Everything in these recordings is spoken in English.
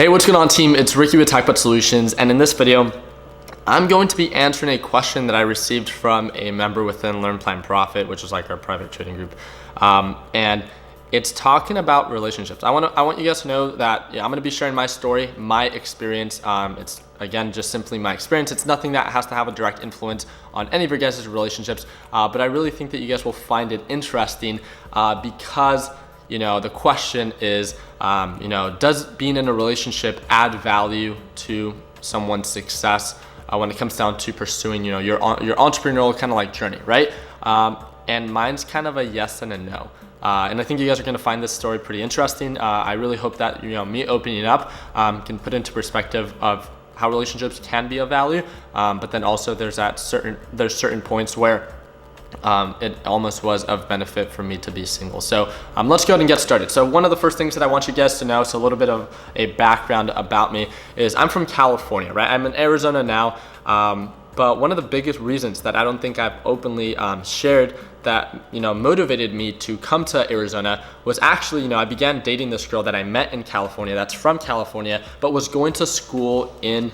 Hey, what's going on, team? It's Ricky with TechBot Solutions, and in this video, I'm going to be answering a question that I received from a member within Learn Plan Profit, which is like our private trading group, and it's talking about relationships. I want you guys to know that I'm going to be sharing my story, my experience. It's again just simply my experience. It's nothing that has to have a direct influence on any of your guys' relationships, but I really think that you guys will find it interesting because the question is, does being in a relationship add value to someone's success when it comes down to pursuing, your entrepreneurial kind of like journey, right? And mine's kind of a yes and a no. And I think you guys are going to find this story pretty interesting. I really hope that me opening it up can put into perspective of how relationships can be of value, but then also there's certain points where it almost was of benefit for me to be single. So let's go ahead and get started. So one of the first things that I want you guys to know, so a little bit of a background about me, is I'm from California, right? I'm in Arizona now, but one of the biggest reasons that I don't think I've openly shared that motivated me to come to Arizona was actually, I began dating this girl that I met in California, that's from California, but was going to school in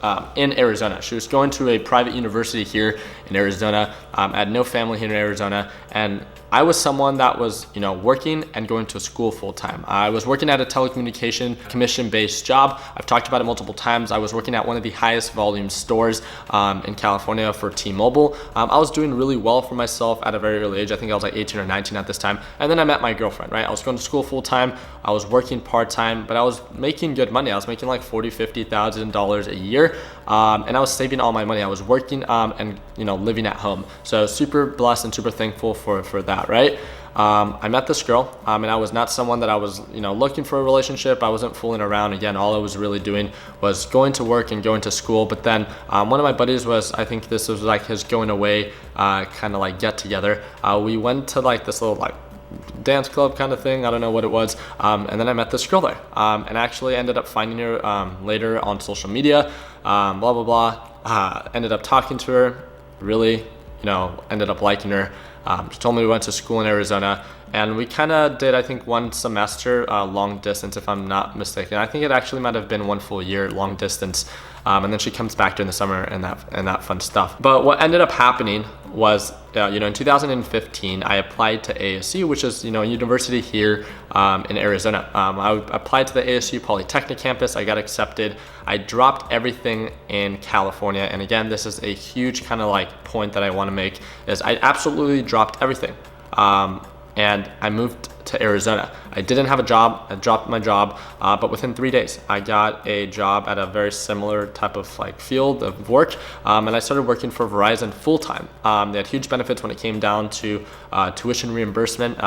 Arizona. She was going to a private university here in Arizona. I had no family here in Arizona, and I was someone that was, working and going to school full time. I was working at a telecommunication commission-based job. I've talked about it multiple times. I was working at one of the highest volume stores in California for T-Mobile. I was doing really well for myself at a very early age. I think I was like 18 or 19 at this time. And then I met my girlfriend, right? I was going to school full time. I was working part time, but I was making good money. I was making like $40,000, $50,000 a year. And I was saving all my money. I was working and living at home. So super blessed and super thankful for that, right? I met this girl, and I was not someone that I was looking for a relationship. I wasn't fooling around. Again, all I was really doing was going to work and going to school. But then one of my buddies I think this was like his going away kind of like get together. We went to like this little like dance club kind of thing. I don't know what it was. And then I met this girl there, and actually ended up finding her later on social media, blah, blah, blah. Ended up talking to her, really, ended up liking her. She told me we went to school in Arizona, and we kind of did, I think, one semester long distance, if I'm not mistaken. I think it actually might have been one full year long distance, and then she comes back during the summer and that fun stuff. But what ended up happening was, in 2015, I applied to ASU, which is, a university here in Arizona. I applied to the ASU Polytechnic campus. I got accepted. I dropped everything in California. And again, this is a huge kind of like point that I want to make, is I absolutely dropped everything. And I moved to Arizona. I didn't have a job. I dropped my job, but within 3 days, I got a job at a very similar type of like field of work, and I started working for Verizon full time. They had huge benefits when it came down to tuition reimbursement,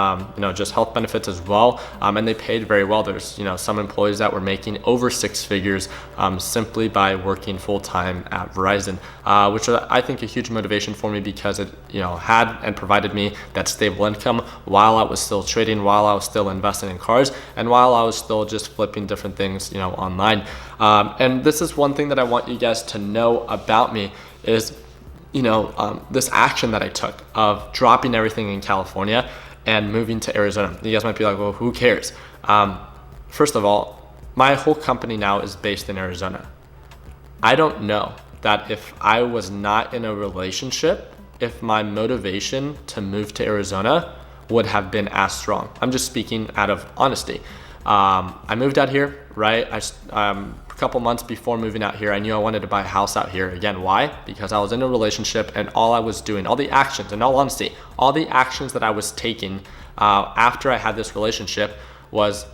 just health benefits as well, and they paid very well. There's some employees that were making over six figures simply by working full time at Verizon, which was, I think, a huge motivation for me because it had and provided me that stable income while I was still trading, while I was still investing in cars, and while I was still just flipping different things online. And this is one thing that I want you guys to know about me is this action that I took of dropping everything in California and moving to Arizona. You guys might be like, well, who cares? First of all, my whole company now is based in Arizona. I don't know that if I was not in a relationship, if my motivation to move to Arizona would have been as strong. I'm just speaking out of honesty. I moved out here, right? A couple months before moving out here, I knew I wanted to buy a house out here. Again, why? Because I was in a relationship, and all I was doing, all the actions, in all honesty, all the actions that I was taking after I had this relationship was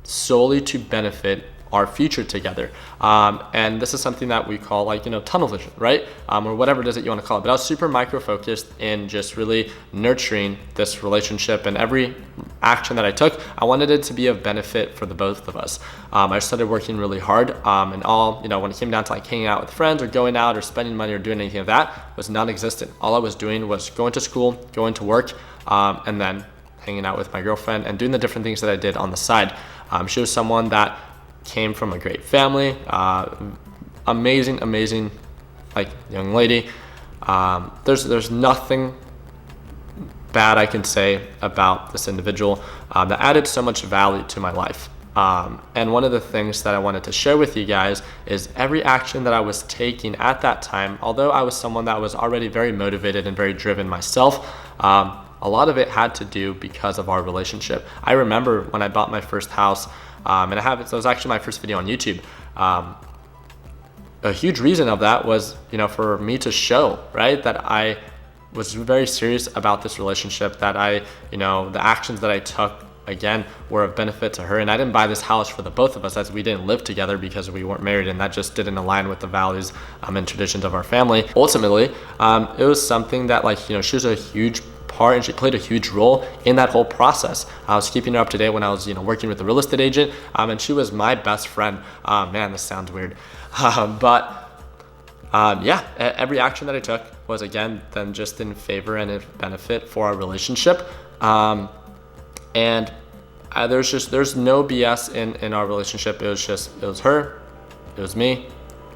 solely to benefit our future together. And this is something that we call like, tunnel vision, right? Or whatever it is that you want to call it. But I was super micro-focused in just really nurturing this relationship, and every action that I took, I wanted it to be of benefit for the both of us. I started working really hard, and all, when it came down to like hanging out with friends or going out or spending money or doing anything of that was non-existent. All I was doing was going to school, going to work, and then hanging out with my girlfriend and doing the different things that I did on the side. She was someone that came from a great family, amazing like young lady. There's nothing bad I can say about this individual that added so much value to my life. And one of the things that I wanted to share with you guys is every action that I was taking at that time, although I was someone that was already very motivated and very driven myself, a lot of it had to do because of our relationship. I remember when I bought my first house, and it was actually my first video on YouTube. A huge reason of that was, for me to show, right, that I was very serious about this relationship, that the actions that I took, again, were of benefit to her. And I didn't buy this house for the both of us, as we didn't live together because we weren't married, and that just didn't align with the values and traditions of our family. Ultimately, it was something that she was a huge part, and she played a huge role in that whole process. I was keeping her up to date when I was working with a real estate agent, and she was my best friend. Man, this sounds weird. Every action that I took was, again, then just in favor and in benefit for our relationship. And there's no BS in our relationship. It was her, it was me,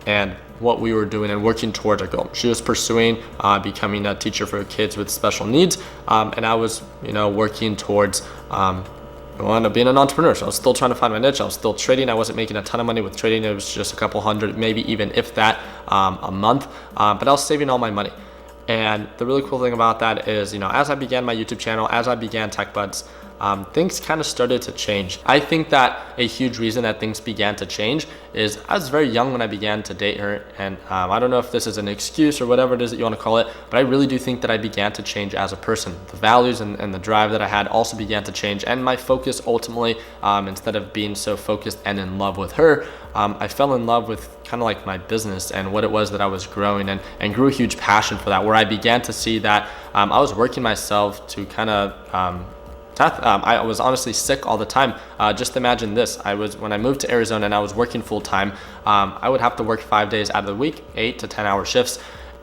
and what we were doing and working towards our goal. She was pursuing becoming a teacher for kids with special needs, and I was working towards being an entrepreneur. So I was still trying to find my niche. I was still trading. I wasn't making a ton of money with trading. It was just a couple hundred, maybe even if that, a month, but I was saving all my money. And the really cool thing about that is, as I began my YouTube channel, as I began Tech Buds, things kind of started to change. I think that a huge reason that things began to change is I was very young when I began to date her, and I don't know if this is an excuse or whatever it is that you want to call it, but I really do think that I began to change as a person. The values and the drive that I had also began to change, and my focus ultimately, instead of being so focused and in love with her, I fell in love with kind of like my business and what it was that I was growing, and grew a huge passion for that, where I began to see that I was working myself to kind of I was honestly sick all the time. Just imagine this. When I moved to Arizona and I was working full time, I would have to work 5 days out of the week, 8 to 10 hour shifts.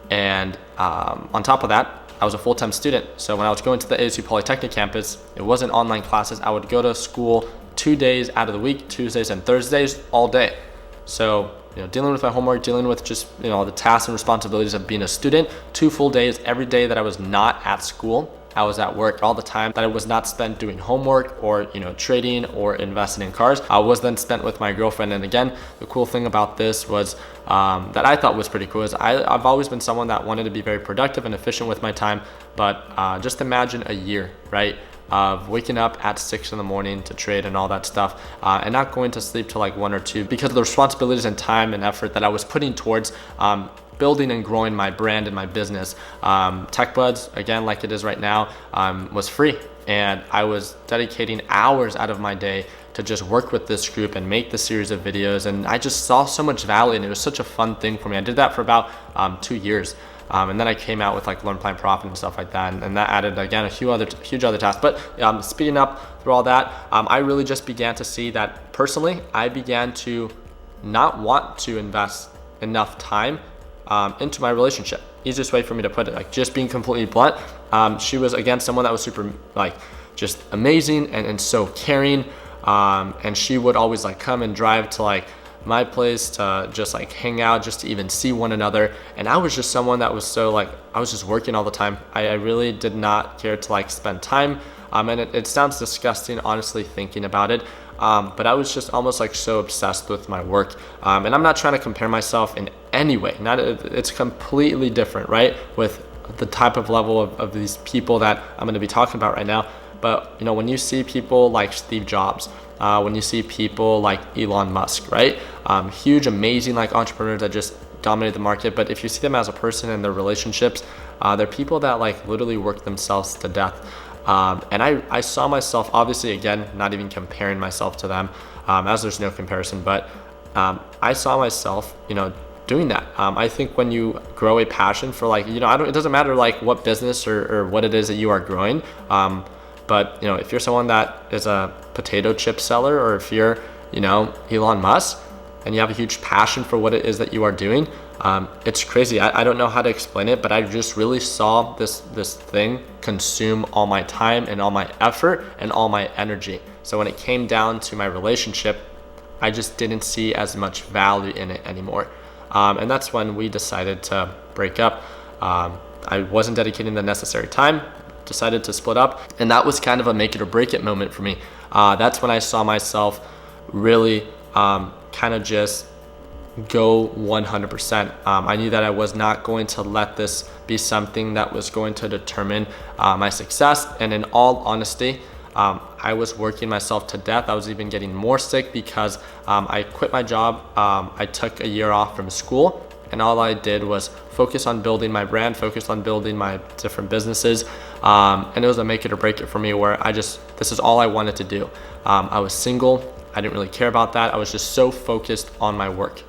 And on top of that, I was a full-time student. So when I was going to the ASU Polytechnic campus, it wasn't online classes. I would go to school 2 days out of the week, Tuesdays and Thursdays, all day. So, dealing with my homework, dealing with just, the tasks and responsibilities of being a student, 2 full days every day that I was not at school. I was at work all the time, that I was not spent doing homework or, trading or investing in cars. I was then spent with my girlfriend. And again, the cool thing about this was, that I thought was pretty cool, is I've always been someone that wanted to be very productive and efficient with my time. But just imagine a year, right, of waking up at 6 in the morning to trade and all that stuff, and not going to sleep till like 1 or 2 because of the responsibilities and time and effort that I was putting towards building and growing my brand and my business. Tech Buds, again, like it is right now, was free, and I was dedicating hours out of my day to just work with this group and make the series of videos, and I just saw so much value, and it was such a fun thing for me. I did that for about 2 years. And then I came out with like Learn, Plan, Profit and stuff like that, and that added, again, a huge other tasks. But speeding up through all that, I really just began to see that personally, I began to not want to invest enough time into my relationship. Easiest way for me to put it, like just being completely blunt, she was, again, someone that was super just amazing and so caring, and she would always come and drive to my place to just hang out, just to even see one another. And I was just someone that was so I was just working all the time. I really did not care to spend time, and it sounds disgusting honestly thinking about it, but I was just almost so obsessed with my work, and I'm not trying to compare myself in any way. It's completely different, right, with the type of level of these people that I'm going to be talking about right now. But when you see people like Steve Jobs, when you see people like Elon Musk, right, huge amazing entrepreneurs that just dominate the market, but if you see them as a person and their relationships, they're people that literally work themselves to death. And I saw myself, obviously, again, not even comparing myself to them, as there's no comparison, but I saw myself, doing that. I think when you grow a passion for it doesn't matter what business or what it is that you are growing, but if you're someone that is a potato chip seller, or if you're Elon Musk and you have a huge passion for what it is that you are doing, it's crazy. I don't know how to explain it, but I just really saw this thing consume all my time and all my effort and all my energy. So when it came down to my relationship, I just didn't see as much value in it anymore. And that's when we decided to break up. I wasn't dedicating the necessary time, decided to split up, and that was kind of a make it or break it moment for me. That's when I saw myself really kind of just go 100%. I knew that I was not going to let this be something that was going to determine my success. And in all honesty, I was working myself to death. I was even getting more sick because I quit my job. I took a year off from school, and all I did was focus on building my brand, focus on building my different businesses. And it was a make it or break it for me, where this is all I wanted to do. I was single. I didn't really care about that. I was just so focused on my work.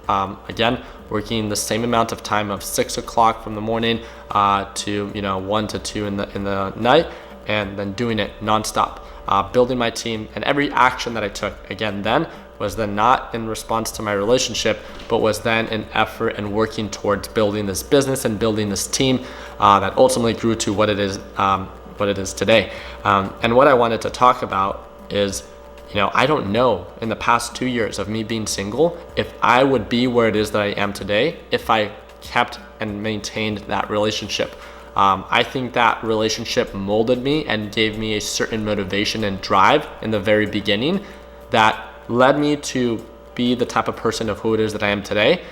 Again, working the same amount of time of 6 o'clock from the morning to 1 to 2 in the night, and then doing it nonstop, building my team. And every action that I took, again, then was then not in response to my relationship, but was then an effort and working towards building this business and building this team that ultimately grew to what it is today. And what I wanted to talk about is, I don't know in the past 2 years of me being single, if I would be where it is that I am today, if I kept and maintained that relationship. I think that relationship molded me and gave me a certain motivation and drive in the very beginning that led me to be the type of person of who it is that I am today.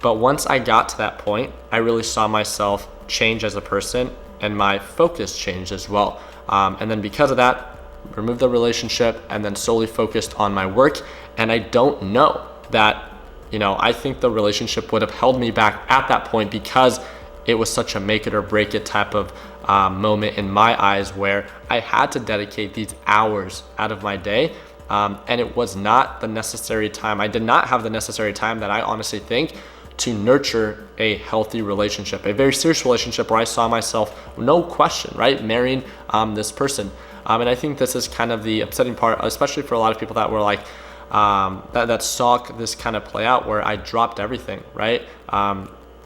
But once I got to that point, I really saw myself change as a person, and my focus changed as well. And then because of that, removed the relationship and then solely focused on my work. And I don't know that, I think the relationship would have held me back at that point, because it was such a make it or break it type of moment in my eyes, where I had to dedicate these hours out of my day. And it was not the necessary time. I did not have the necessary time that I honestly think to nurture a healthy relationship, a very serious relationship where I saw myself, no question, right, marrying this person. And I think this is kind of the upsetting part, especially for a lot of people that were like, that saw this kind of play out, where I dropped everything, right?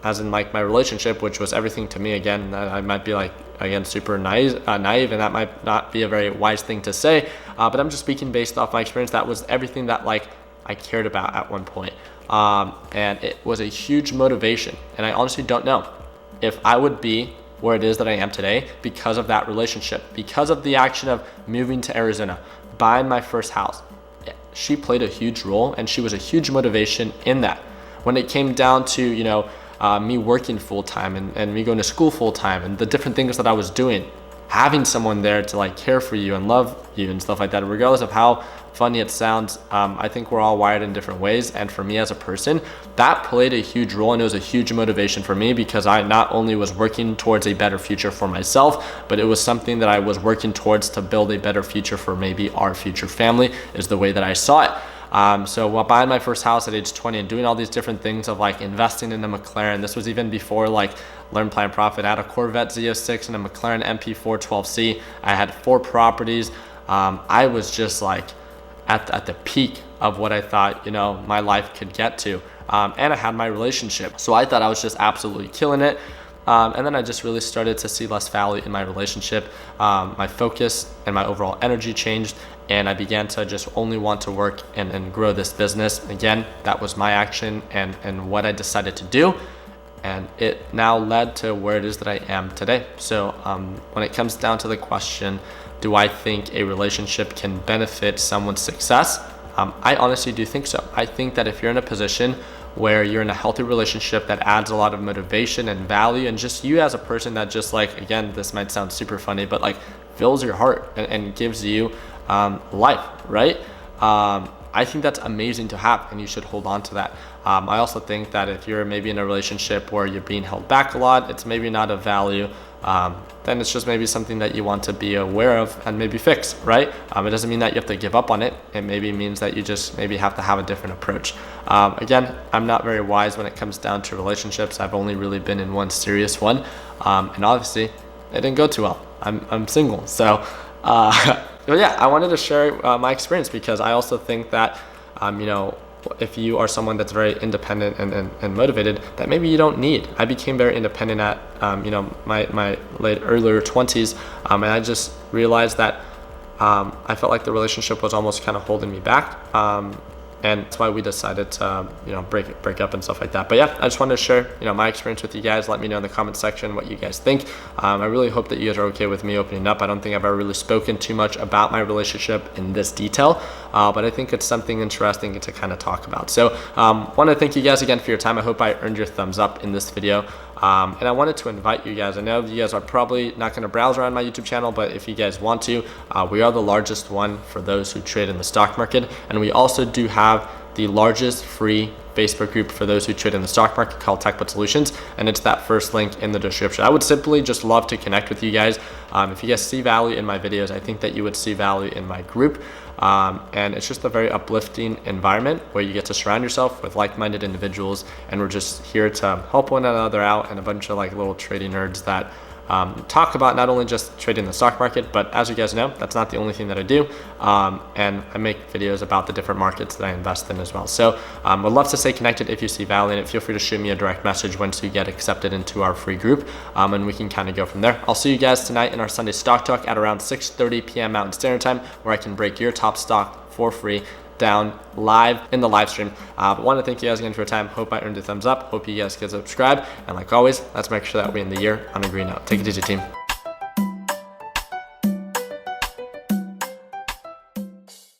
As in like my relationship, which was everything to me. Again, I might be like, again, super naive, and that might not be a very wise thing to say, but I'm just speaking based off my experience. That was everything that like I cared about at one point. And it was a huge motivation. And I honestly don't know if I would be where it is that I am today because of that relationship, because of the action of moving to Arizona, buying my first house. She played a huge role, and she was a huge motivation in that. When it came down to, me working full-time and me going to school full-time and the different things that I was doing, having someone there to like care for you and love you and stuff like that, regardless of how funny it sounds, I think we're all wired in different ways. And for me as a person, that played a huge role, and it was a huge motivation for me, because I not only was working towards a better future for myself, but it was something that I was working towards to build a better future for maybe our future family, is the way that I saw it. So while buying my first house at age 20 and doing all these different things of like investing in a McLaren, this was even before like Learn, Plan, Profit. I had a Corvette Z06 and a McLaren MP4 12C. I had 4 properties. I was just like at the peak of what I thought, my life could get to. And I had my relationship. So I thought I was just absolutely killing it. And then I just really started to see less value in my relationship. My focus and my overall energy changed, and I began to just only want to work and grow this business. Again, that was my action and what I decided to do. And it now led to where it is that I am today. So when it comes down to the question, do I think a relationship can benefit someone's success? I honestly do think so. I think that if you're in a position where you're in a healthy relationship that adds a lot of motivation and value, and just you as a person that just like, again, this might sound super funny, but like fills your heart and gives you life, right? I think that's amazing to have, and you should hold on to that. I also think that if you're maybe in a relationship where you're being held back a lot, it's maybe not of value, then it's just maybe something that you want to be aware of and maybe fix, right? It doesn't mean that you have to give up on it. It maybe means that you just maybe have to have a different approach. Again, I'm not very wise when it comes down to relationships. I've only really been in one serious one, and obviously it didn't go too well. I'm single, so but yeah, I wanted to share my experience, because I also think that if you are someone that's very independent and motivated, that maybe you don't need. I became very independent at my earlier 20s, and I just realized that I felt like the relationship was almost kind of holding me back. And that's why we decided to, break up and stuff like that. But yeah, I just wanted to share, my experience with you guys. Let me know in the comment section what you guys think. I really hope that you guys are okay with me opening up. I don't think I've ever really spoken too much about my relationship in this detail, but I think it's something interesting to kind of talk about. So want to thank you guys again for your time. I hope I earned your thumbs up in this video. And I wanted to invite you guys. I know you guys are probably not going to browse around my YouTube channel, but if you guys want to, we are the largest one for those who trade in the stock market. And we also do have the largest free Facebook group for those who trade in the stock market called TechBot Solutions, and it's that first link in the description. I would simply just love to connect with you guys. If you guys see value in my videos, I think that you would see value in my group. And it's just a very uplifting environment where you get to surround yourself with like-minded individuals, and we're just here to help one another out, and a bunch of like little trading nerds that talk about not only just trading the stock market, but as you guys know, that's not the only thing that I do. And I make videos about the different markets that I invest in as well. So would love to stay connected. If you see value in it, feel free to shoot me a direct message once you get accepted into our free group, and we can kind of go from there. I'll see you guys tonight in our Sunday Stock Talk at around 6:30 p.m. Mountain Standard Time, where I can break your top stock for free down live in the live stream. But want to thank you guys again for your time. Hope I earned a thumbs up. Hope you guys get subscribed. And like always, let's make sure that we end the year on a green note. Take it easy, team.